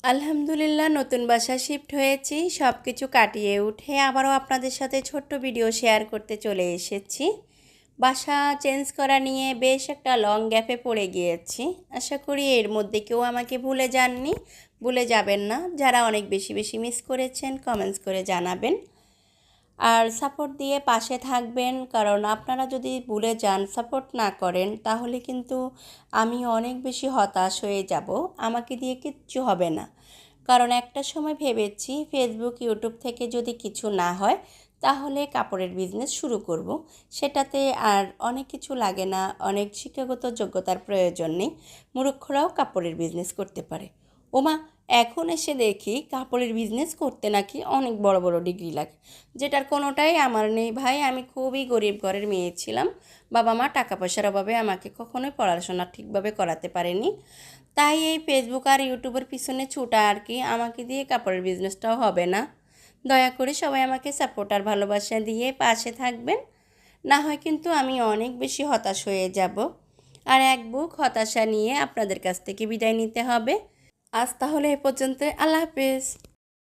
আলহামদুলিল্লাহ নতুন বাসায় শিফট হয়েছি, সব কিছু কাটিয়ে উঠে আবারও আপনাদের সাথে ছোট্ট ভিডিও শেয়ার করতে চলে এসেছি। বাসা চেঞ্জ করা নিয়ে বেশ একটা লং গ্যাপে পড়ে গিয়েছি। আশা করি এর মধ্যে কেউ আমাকে ভুলে যাননি, ভুলে যাবেন না। যারা অনেক বেশি বেশি মিস করেছেন কমেন্টস করে জানাবেন আর সাপোর্ট দিয়ে পাশে থাকবেন, কারণ আপনারা যদি ভুলে যান, সাপোর্ট না করেন, তাহলে কিন্তু আমি অনেক বেশি হতাশ হয়ে যাব। আমাকে দিয়ে কিচ্ছু হবে না। কারণ একটা সময় ভেবেছি ফেসবুক ইউটিউব থেকে যদি কিছু না হয় তাহলে কাপড়ের বিজনেস শুরু করব। সেটাতে আর অনেক কিছু লাগে না, অনেক শিক্ষাগত যোগ্যতার প্রয়োজন নেই। মূর্খরাও কাপড়ের বিজনেস করতে পারে। ওমা, এখন এসে দেখি কাপড়ের বিজনেস করতে নাকি অনেক বড় বড় ডিগ্রি লাগে, যেটার কোনোটাই আমার নেই ভাই। আমি খুবই গরিব ঘরের মেয়ে ছিলাম। বাবা মা টাকা পয়সার অভাবে আমাকে কখনোই পড়াশোনা ঠিকভাবে করাতে পারেনি। তাই এই ফেসবুক আর ইউটিউবের পিছনে ছুটা আর কি। আমাকে দিয়ে কাপড়ের বিজনেসটাও হবে না। দয়া করে সবাই আমাকে সাপোর্ট আর ভালোবাসা দিয়ে পাশে থাকবেন, না হয় কিন্তু আমি অনেক বেশি হতাশ হয়ে যাব। আর এক বুক হতাশা নিয়ে আপনাদের কাছ থেকে বিদায় নিতে হবে। আজ তাহলে এ পর্যন্ত, আল্লাহ হাফেজ।